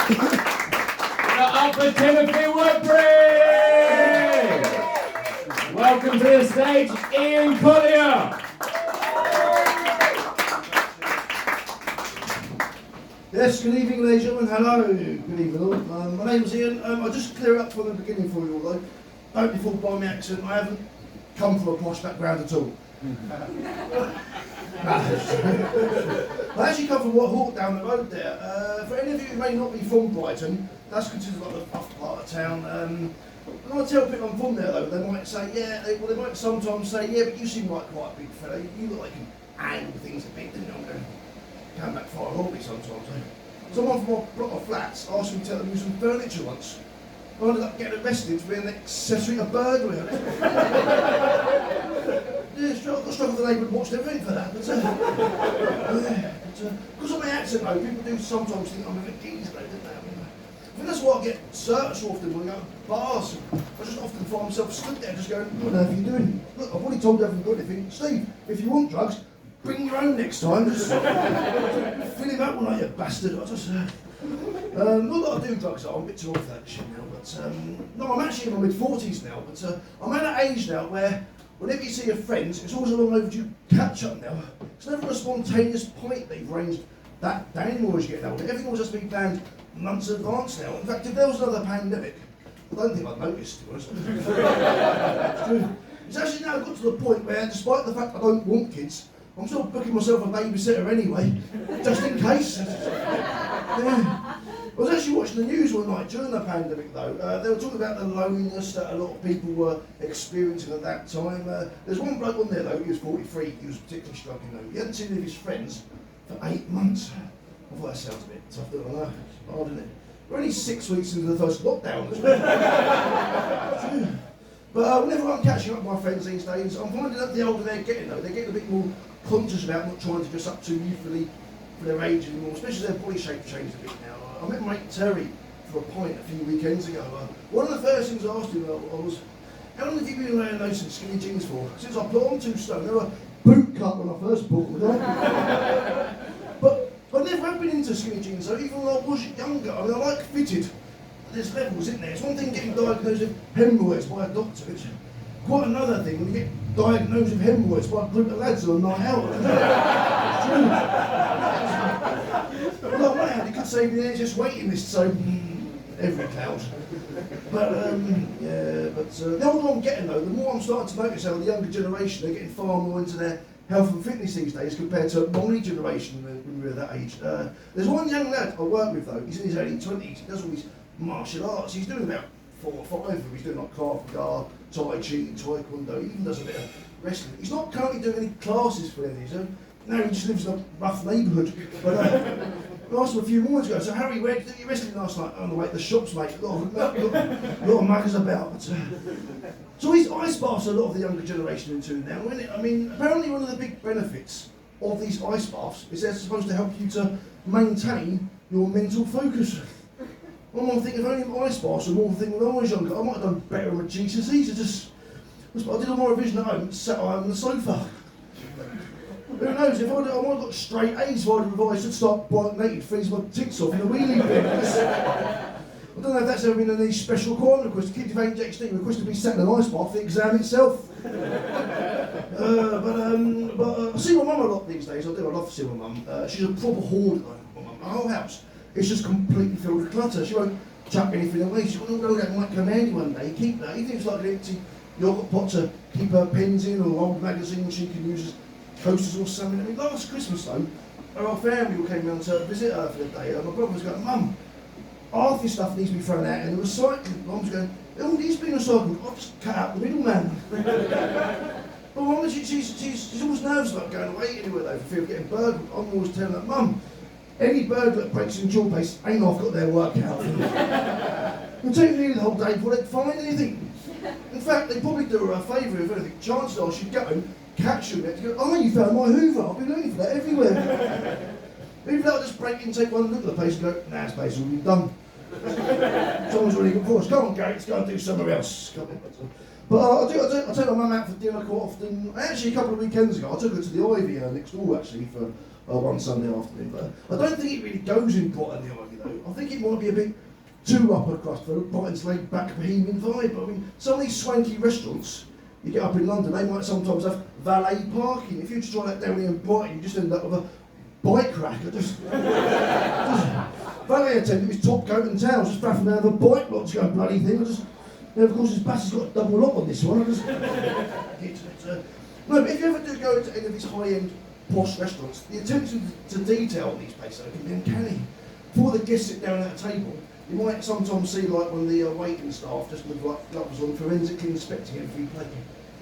Up for Timothy Woodbury! Welcome to the stage, Ian Colyer! Yes, good evening ladies and gentlemen, hello, good evening all. My name's Ian. I'll just clear up from the beginning for you all though. Don't be fooled by my accent, I haven't come from a posh background at all. I actually come from What Hawk down the road there. For any of you who may not be from Brighton, that's considered like the rough part of town. When I tell people I'm from there though, they might say, yeah, they might sometimes say, yeah, but you seem like quite a big fella, you look like you can hang things a bit, didn't you? Come back far hobby sometimes. Someone from a block of flats asked me to tell them using furniture once. I ended up getting arrested for being an accessory to burglary. Yeah, I got struck with the neighbour and watched everything for that. Because of my accent though, people do sometimes think I'm a bit geezer though, don't they? I think that's why I get searched so often when I go to bars. I just often find myself stood there just going, what the hell are you doing? Look, I've already told you I haven't got anything. Steve, if you want drugs, bring your own next time. Just fill him up one like you bastard. I just, not that I do drugs, I'm a bit too old for that shit now. But no, I'm actually in my mid-40s now. But I'm at an age now where whenever you see your friends, it's always a long overdue catch-up now. It's never a spontaneous pint they've arranged that day anymore as you get older. Everything will just be planned months in advance now. In fact, if there was another pandemic, I don't think I'd notice, to be honest. It's true. It's actually now got to the point where, despite the fact I don't want kids, I'm still booking myself a babysitter anyway, just in case. Yeah. I was actually watching the news one night during the pandemic though. They were talking about the loneliness that a lot of people were experiencing at that time. There's one bloke on there though, he was 43, he was particularly struggling though. He hadn't seen any of his friends for 8 months. I thought that sounds a bit tough, don't I know? It's hard, isn't it? We're only 6 weeks into the first lockdown as well. But whenever I'm catching up with my friends these days, I'm finding that the older they're getting though, they're getting a bit more conscious about not trying to dress up too youthfully for their age anymore, especially as their body shape changed a bit now. I met my mate Terry for a pint a few weekends ago. One of the first things I asked him was, how long have you been wearing those skinny jeans for? Since I put on 2 stone, they were boot cut when I first bought them. But I never have been into skinny jeans, so even when I was younger, I mean, I like fitted. There's levels in there. It's one thing getting diagnosed with hemorrhoids by a doctor. It's quite another thing when you get diagnosed with hemorrhoids by a group of lads on a night out. Well, on one hand, you could say there's just waiting list, so every cloud. But the older I'm getting though, the more I'm starting to notice how the younger generation are getting far more into their health and fitness these days compared to my generation when we were that age. There's one young lad I work with though, he's in his early 20s, he does all these martial arts, he's doing about 4 or 5 of them, he's doing like Krav Maga, Tai Chi, Taekwondo, he even does a bit of wrestling. He's not currently doing any classes for any of these, no, he just lives in a rough neighbourhood. But I asked him a few moments ago, so Harry, where did you wrestling last night? On the way to the shops, mate, a lot of muggers about. But, so these ice baths a lot of the younger generation into now, isn't it? I mean, apparently one of the big benefits of these ice baths is they're supposed to help you to maintain your mental focus. I'm thinking, if only ice baths were more thing when I was younger, I might have done better with GCSEs. I did all my revision at home, sat on the sofa. Who knows, if I might have got straight A's if I'd have revised, I'd start bike naked, freeze my tits off in a wheelie bin. I don't know if that's ever been any special requirement request. Kids with ADHD request to be sat in an ice bath for the exam itself. I see my mum a lot these days, I love to see my mum. She's a proper hoarder though, my mum. Her whole house is just completely filled with clutter. She won't chuck anything away. She's got all that might come handy one day, keep that. Even if it's like an empty yogurt pot to keep her pens in or old magazines she can use as coasters or something. I mean, last Christmas though, our family all came round to visit her for the day, and my brother was going, Mum, half this stuff needs to be thrown out in the recycling. Mum's going, it all needs to be recycled. I'll just cut out the middleman. But Mum, she's always nervous about going away anywhere though, for fear of getting burgled. I'm always telling her, Mum, any burglar that breaks into your place ain't half got their work out. It'll take nearly the whole day before they find anything. In fact, they probably do her a favour if anything. Chances are she'd go, catch you a bit, to go, oh, you found my Hoover, I've been looking for that everywhere. Even though I just break in, take one look at the place and go, nah, this place has all been done. Someone's already got for us. Come on, Gary, let's go and do somewhere else. But I take my mum out for dinner quite often. Actually, a couple of weekends ago, I took her to the Ivy next door, actually, for one Sunday afternoon. But I don't think it really goes in Brighton, the Ivy, though. I think it it might be a bit too upper crust for Brighton's laid back bohemian vibe. I mean, some of these swanky restaurants you get up in London, they might sometimes have valet parking. If you just try that down here in Brighton, you just end up with a bike rack. Just valet attendant with top coat and towels, just faffing down the bike lot to go bloody thing. Of course, his bus has got a double lock on this one. No, but if you ever do go to any of these high-end posh restaurants, the attention to detail in these places can be uncanny. Before the guests sit down at a table, you might sometimes see like one of the waiting staff just with like gloves on, forensically inspecting every plate,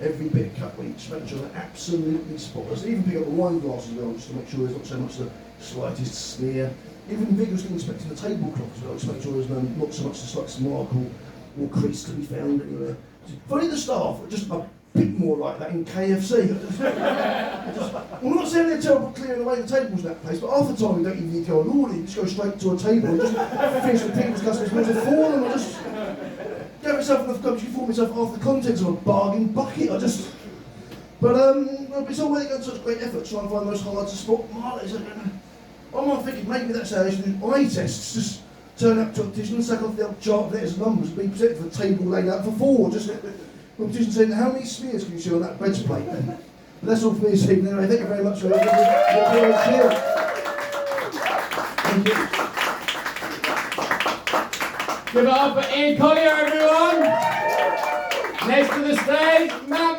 every bit cut each, making sure they're absolutely spotless. They even pick up the wine glass as well, just to make sure there's not so much the slightest smear. Even vigorously inspecting the tablecloth as well, just to make sure there's not so much the slightest mark or crease to be found anywhere. Funny the staff are just a bit more like that in KFC. I'm not saying they're terrible at clearing away the tables in that place, but half the time we don't even need to go and order, you just go straight to a table and just finish the people's customers' meals for them. I just gave myself enough gums to form myself half the contents of a bargain bucket. But it's all where they go to such great effort to try and find the most hard to spot mileage. I'm thinking maybe that's how they should do eye tests. Just turn up to a optician and sack off the old chart of letters and numbers and be presented for a table laid out for four. Just the optician saying, how many smears can you see on that breastplate then? But that's all for me this evening. Anyway, thank you very much for your cheer. Thank you. Give it up for Colyer, everyone. Next to the stage, Matt